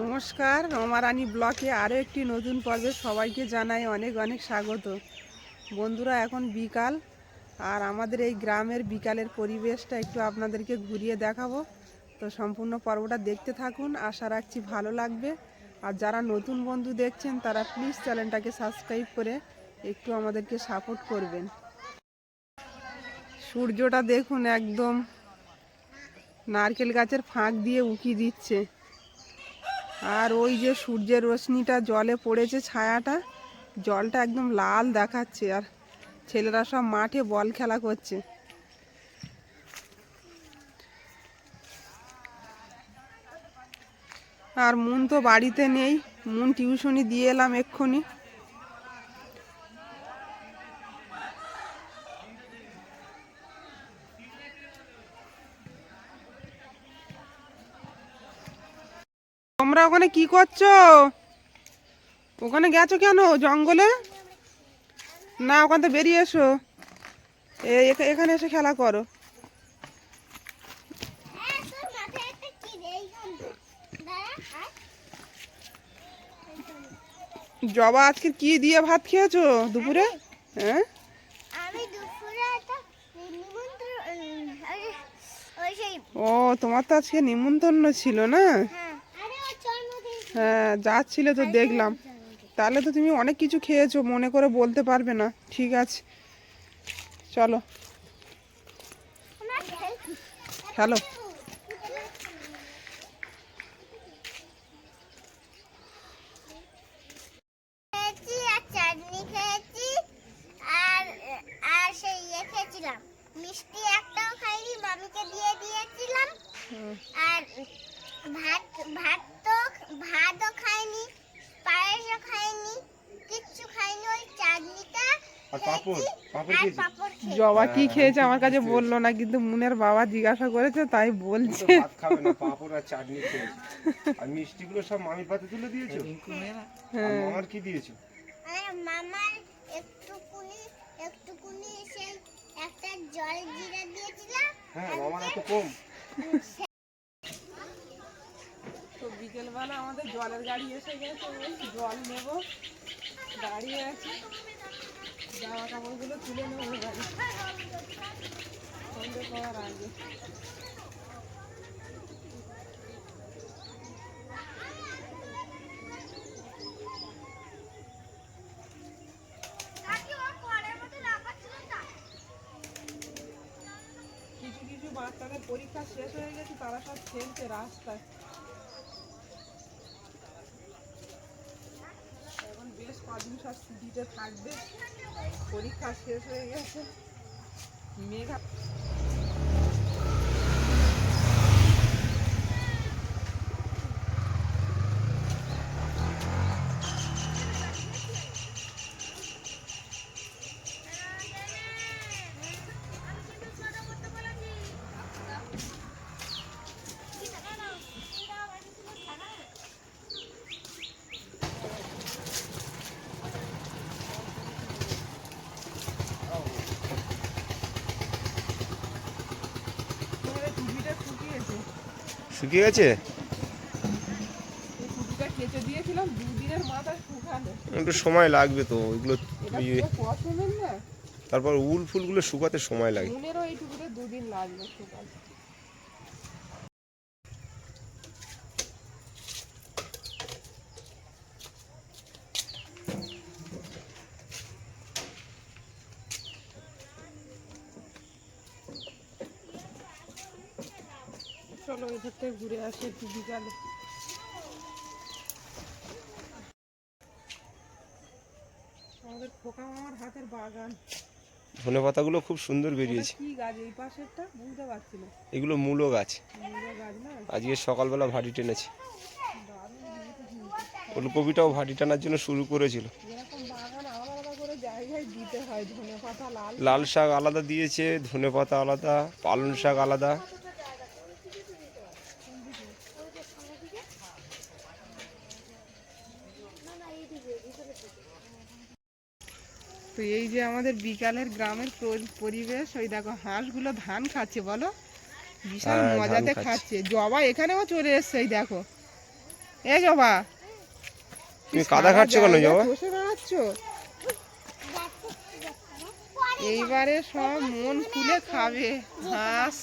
নমস্কার, রমারানী ব্লকে আরও একটি নতুন পর্বে সবাইকে জানাই অনেক অনেক স্বাগত। বন্ধুরা, এখন বিকাল, আর আমাদের এই গ্রামের বিকালের পরিবেশটা একটু আপনাদেরকে ঘুরিয়ে দেখাবো। তো সম্পূর্ণ পর্বটা দেখতে থাকুন, আশা রাখছি ভালো লাগবে। আর যারা নতুন বন্ধু দেখছেন তারা প্লিজ চ্যানেলটাকে সাবস্ক্রাইব করে একটু আমাদেরকে সাপোর্ট করবেন। সূর্যটা দেখুন, একদম নারকেল গাছের ফাঁক দিয়ে উঁকি দিচ্ছে। আর ওই যে সূর্যের রশ্মিটা জলে পড়েছে, ছায়াটা, জলটা একদম লাল দেখাচ্ছে। আর ছেলেরা সব মাঠে বল খেলা করছে। আর মুন তো বাড়িতে নেই, মুন টিউশনি দিয়ে এলাম এক্ষুনি। তোমরা ওখানে কি করছো? ওখানে গেছো কেন জঙ্গলে? না, ওখান থেকে বেরিয়ে এসো, এখানে এসে খেলা করো। জবা, আজকে কি দিয়ে ভাত খেয়েছো দুপুরে? হ্যাঁ, ও তোমার তো আজকে নিমন্ত্রণ ছিল না? হ্যাঁ, যাচ্ছিলে তো দেখলাম। তাহলে তো তুমি অনেক কিছু খেয়েছো, মনে করে বলতে পারবে না। ঠিক আছে, চলো খেলো। মিষ্টি একটাও খাইনি, মামিকে দিয়ে দিয়েছিলাম। আর ভাতও খাইনি, পায়েসও খাইনি, কিচ্ছু খাইনি। ওই চাটনিটা আর পাপড় খেয়েছি। জবা কি খেয়েছে আমার কাছে বললো না, কিন্তু মুনের বাবা জিজ্ঞাসা করেছে তাই বলছে। ভাত খাবে না, পাপড় আর চাটনি খেয়েছে। আর মিষ্টিগুলো সব মামির পাতে তুলে দিয়েছো? আর মামার কি দিয়েছো? মামার একটুকুনি সেই একটা জল জিরা দিয়েছিলাম। হ্যাঁ, মামার এত কম। তো বিকেলবেলা আমাদের জলের গাড়ি এসে গেছে, জল নেব, দাঁড়িয়ে আছি। জামা কাপড়গুলো তুলে নেবো গাড়ি সন্ধে পড়ার আগে। কিছু কিছু বাচ্চাদের পরীক্ষা শেষ হয়ে গেছে, তারা সব খেলছে রাস্তায়। এখন বেশ কদিন সব ছুটিতে থাকবে, পরীক্ষা শেষ হয়ে গেছে। মেঘা শুকিয়ে গেছে? ছুটিটা কেটে দিয়েছিলাম, দুদিনের মাথায় শুকানো। একটু সময় লাগবে তো ওইগুলো। পছন্দের না, তারপর উল ফুলগুলো শুকাতে সময় লাগে। মুনেরও এইটুকুতে দুদিন লাগবে শুকাতে। চলো ওইখান থেকে ঘুরে আসি একটু বিকালে। আমাদের খোকা মামার হাতের বাগান। ধনে পাতাগুলো খুব সুন্দর বেরিয়েছে। কি গাছ এই পাশেরটা বুঝতে পারছি না। এগুলো মূলো গাছ। মূলো গাছ না? আজকে সকালবেলা ভাটি টেনেছে। ফুলকপিটাও ভাটি টানার জন্য শুরু করেছিল। এরকম বাগান আলাদা আলাদা করে জায়গায় দিতে হয়। ধনে পাতা, লাল শাক আলাদা দিয়েছে, ধনে পাতা আলাদা, পালং শাক আলাদা। তো এই যে আমাদের বিকালের গ্রামের পরিবেশ। ওই দেখো হাঁসগুলো ধান খাচ্ছে, বলো, বিশাল মজাতে খাচ্ছে। জবা এখানেও চলে এসছে, এই দেখো এ জবা তুমি কাদা খাচ্ছ কেন জবা? বসে বেড়াচ্ছ এইবারে সব মন খুলে খাবে, হাঁস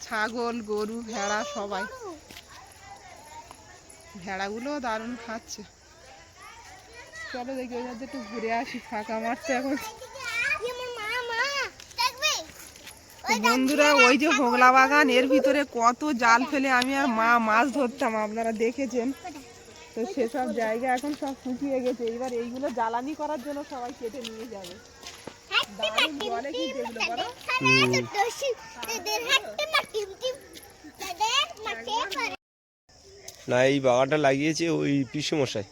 ছাগল গরু ভেড়া সবাই। ভেড়াগুলো দারুণ খাচ্ছে। চলো দেখি ওই মধ্যে একটু ঘুরে আসি, ফাঁকা মারতে এখন। বন্ধুরা ওই যে হোগলা বাগান, এর ভিতরে কত জাল ফেলে আমি আর মা মাছ ধরতাম, আপনারা দেখেছেন। তো সেসব জায়গা এখন সব শুকিয়ে গেছে। এবার এইগুলো জ্বালানি করার জন্য সবাই কেটে নিয়ে যাবে। দারুণ জলে কি দেখলো বলো। না এই বাগানটা লাগিয়েছে ওই পিসেমশাই।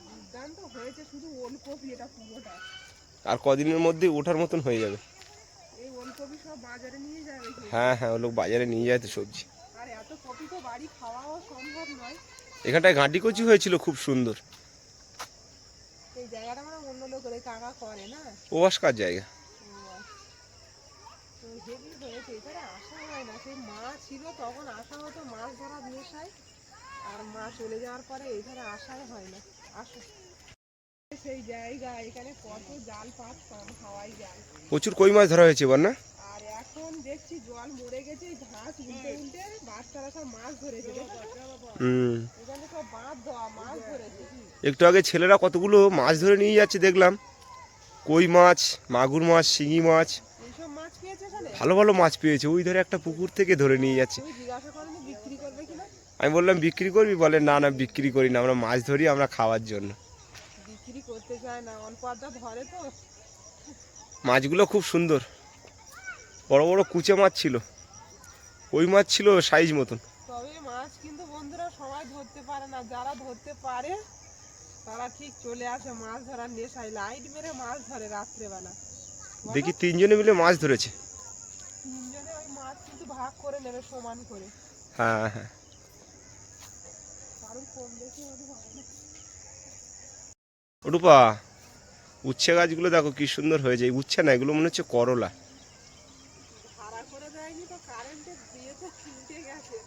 দুর্দান্ত হয়েছে, শুধু ওলকপি এটা পুরোটা। আর কদিনের মধ্যে ওঠার মতন হয়ে যাবে। এই ওলকপি সব বাজারে নিয়ে যাবে কি? হ্যাঁ হ্যাঁ, ও লোক বাজারে নিয়ে যায় তো সবজি। আর এত কপি তো বাড়ি খাওয়াও সম্ভব নয়। এখানটায় ঘাঁটি কচি হয়েছিল খুব সুন্দর। এই জায়গাটা মানে অন্য লোকের কাকা করে না, প্রবাসকার জায়গা। তো হেভি হয়েছে। এখানে আসা হয় না। সেই মা ছিল তখন আসা হতো মাছ ধরার নেশায়, আর মা চলে যাওয়ার পরে এখানে আসাই হয় না। আসো সেই জায়গা, এখানে কত জাল পাততাম, হাওয়াই জাল। প্রচুর কই মাছ ধরা হয়েছে এবার না? আর এখন দেখছি জল মরে গেছে, এই ঘাস উল্টে উল্টে বাচ্চারা সব মাছ ধরেছে। এখানে সব বাঁধ দেওয়া, মাছ ধরেছে। একটু আগে ছেলেরা কতগুলো মাছ ধরে নিয়ে যাচ্ছে দেখলাম, কই মাছ, মাগুর মাছ, শিঙি মাছ, এইসব মাছ পেয়েছে এখানে। ভালো ভালো মাছ পেয়েছে। ওই ধরে একটা পুকুর থেকে ধরে নিয়ে যাচ্ছে। তুমি জিজ্ঞাসা করনি বিক্রি করবে কিনা? আমি বললাম বিক্রি করবি? বলে না না বিক্রি করি না, আমরা মাছ ধরি আমরা খাওয়ার জন্য। বিক্রি করতে চায় না, অল্প আধা ধরে তো। মাছগুলো খুব সুন্দর, বড় বড় কুচে মাছ ছিল, কই মাছ ছিল সাইজ মতন। তবে মাছ কিন্তু বন্ধুরা সবাই ধরতে পারে না, যারা ধরতে পারে তারা ঠিক চলে আসে মাছ ধরার নেশায়, লাইট মেরে মাছ ধরে রাত্রেবেলা। দেখি তিনজনে মিলে মাছ ধরেছে। তিনজনে ওই মাছ কিন্তু ভাগ করে নেবে সমান করে। হ্যাঁ হ্যাঁ, কারণ কম বেশি হতে পারে না। ওটুপা উচ্ছে গাছগুলো দেখো কি সুন্দর হয়েছে। এই উচ্ছে না, এগুলো মনে হচ্ছে করলা। ভাড়া করে দেয়নি তো, কারেন্টে দিয়েছে, কিনতে গেছে।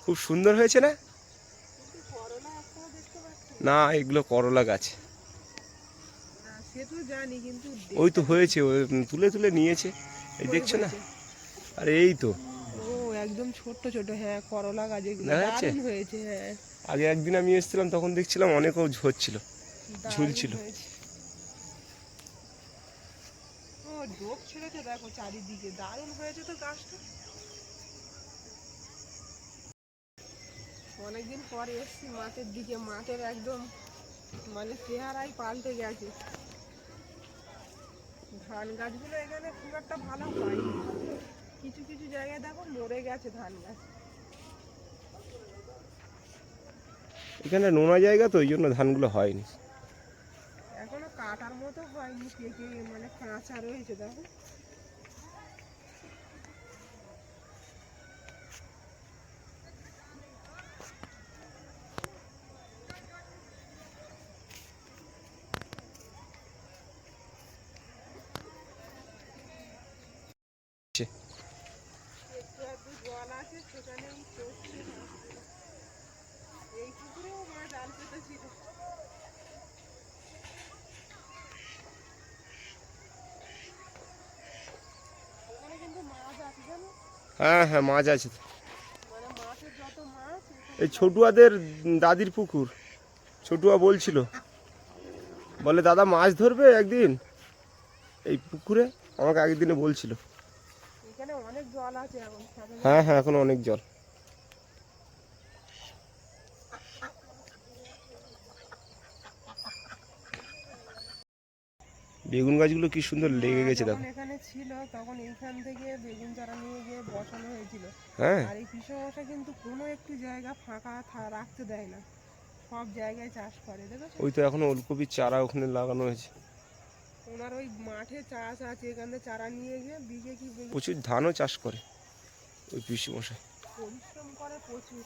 খুব সুন্দর হয়েছে না? কিন্তু করলা একটাও দেখতে পাচ্ছি না, এগুলো করলা গাছ। না, সে তো জানি, কিন্তু ওই তো হয়েছে, ওই তুলে তুলে নিয়েছে, এই দেখছো না? আরে এই তো ও একদম ছোট ছোট, হ্যাঁ করলা গাছ এগুলো দেখা যাচ্ছে? দারুণ হয়েছে। হ্যাঁ আগে একদিন আমি এসেছিলাম তখন দেখছিলাম অনেকও ঝরছিল, ঝুলছিল। দারুণ হয়েছে। ও ডোক ছেড়েছে দেখো চারিদিকে, দারুণ হয়েছে তো গাছটা। অনেকদিন পরে এসছি মাঠের দিকে, মাঠের একদম মানে চেহারাই পাল্টে গেছে। ধান গাছগুলো এখানে খুব একটা ভালো হয়নি, কিছু কিছু জায়গায় দেখো মরে গেছে ধান গাছ। এখানে নোনা জায়গা তো, ওই জন্য ধানগুলো হয়নি। এখনো কাটার মতো হয়নি, পেকে মানে কাঁচা রয়েছে দেখো। একটু একটু জল আছে, সেখানেই চলছে। এই পুকুরেও মা জাল পেতেছিল। ওখানে কিন্তু মাছ আছে জানো, হ্যাঁ হ্যাঁ, মাছ আছে। মানে মাছের যত মাছ এই ছোটুয়াদের দাদির পুকুর। ছোটুয়া বলছিল, বলে দাদা মাছ ধরবে একদিন এই পুকুরে, আমাকে আগের দিনে বলছিল। এখানে অনেক জল আছে এখন। হ্যাঁ হ্যাঁ, এখন অনেক জল। বেগুন গাছগুলো কি সুন্দর লেগে গেছে দেখো। যখন এখানে ছিল তখন এইখান থেকে বেগুন চারা নিয়ে গিয়ে বসানো হয়েছিল। হ্যাঁ, আর এই পিসমশা কিন্তু কোনো একটু জায়গা ফাঁকা রাখতে দেয় না, সব জায়গায় চাষ করে দেখেছো। ওই তো এখন ওলকপির চারা ওখানে লাগানো হয়েছে। ওনার ওই মাঠে চাষ আছে, এখানে চারা নিয়ে গিয়ে বিঘে কি বেগুন প্রচুর ধানও চাষ করে ওই পিসিমশাই। পরিশ্রম করে প্রচুর।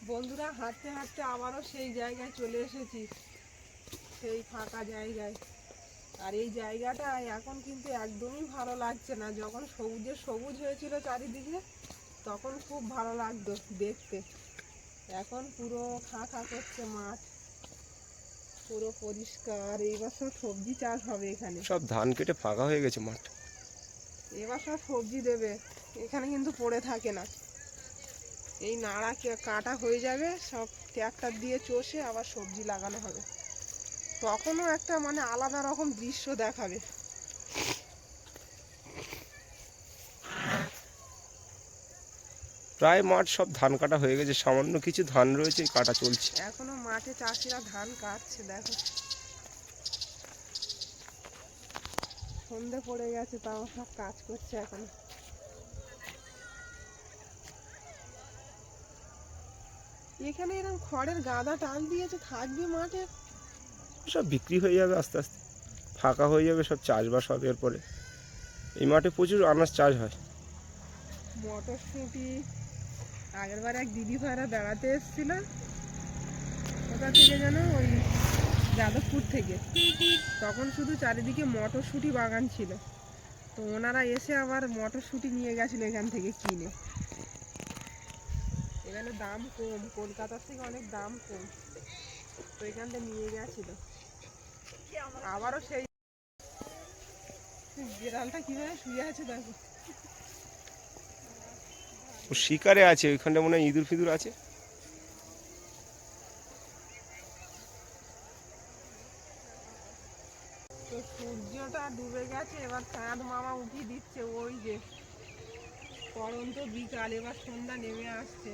বন্ধুরা হাঁটতে হাঁটতে আবারও সেই জায়গায় চলে এসেছি, সেই ফাঁকা জায়গায়। আর এই জায়গাটা এখন কিন্তু একদমই ভালো লাগছে না। যখন সবুজে সবুজ হয়েছিল চারিদিকে, তখন খুব ভালো লাগতো দেখতে। এখন পুরো ফাঁকা করছে মাঠ, পুরো পরিষ্কার। এইবার সব সবজি চাষ হবে এখানে, সব ধান কেটে ফাঁকা হয়ে গেছে মাঠ। এবার সব সবজি দেবে। এখানে কিন্তু পড়ে থাকে না, এই নাড়া কাটা হয়ে যাবে, সব ট্র্যাক্টর দিয়ে চষে আবার সবজি লাগানো হবে। তখনও একটা মানে আলাদা রকম দৃশ্য দেখাবে। প্রায় মাঠ সব ধান কাটা হয়ে গেছে, সামান্য কিছু ধান রয়েছে, কাটা চলছে। এখনো মাঠে চাষিরা ধান কাটছে, দেখো সন্ধে পড়ে গেছে, তাও সব কাজ করছে এখনো। এখানে এরকম খড়ের গাদা টান দিয়েছে, থাকবে মাঠে। সব বিক্রি হয়ে যাবে আস্তে আস্তে, ফাঁকা হয়ে যাবে, সব চাষবাস হবে এরপরে। এই মাঠে প্রচুর আনাজ চাষ হয়। মটরশুঁটি, আগের বার এক দিদি ভাইরা বেড়াতে এসেছিল, কোথা থেকে যেন, ওই যাদবপুর থেকে। তখন শুধু চারিদিকে মটরশুঁটি বাগান ছিল, তো ওনারা এসে আবার মটরশুঁটি নিয়ে গেছিল এখান থেকে কিনে। এখানে দাম কম, কলকাতার থেকে অনেক দাম কম, তো এখান থেকে নিয়ে গেছিল। আবারও সেই বিড়ালটা কিভাবে শুয়ে আছে দেখো। ও শিকারে আছে, ওইখানটা মনে হয় ইঁদুর ফিঁদুর আছে। তো সূর্যটা ডুবে গেছে, এবার চাঁদ মামা উঠিয়ে দিচ্ছে। ওই যে পড়ন্ত বিকাল, এবার সন্ধ্যা নেমে আসছে।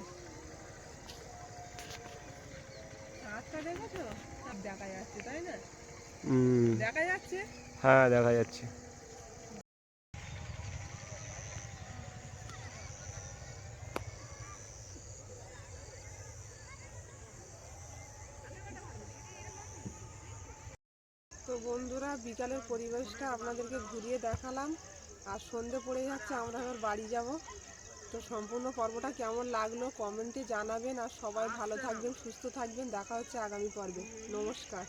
চাঁদটা দেখেছো, সব দেখা যাচ্ছে তাই না? দেখা যাচ্ছে। হ্যাঁ, দেখা যাচ্ছে। তো বন্ধুরা, বিকালের পরিবেশটা আপনাদেরকে ঘুরিয়ে দেখালাম, আর সন্ধে পড়ে যাচ্ছে, আমরা এবার বাড়ি যাব। তো সম্পূর্ণ পর্বটা কেমন লাগলো কমেন্টে জানাবেন, আর সবাই ভালো থাকবেন, সুস্থ থাকবেন। দেখা হচ্ছে আগামী পর্বে। নমস্কার।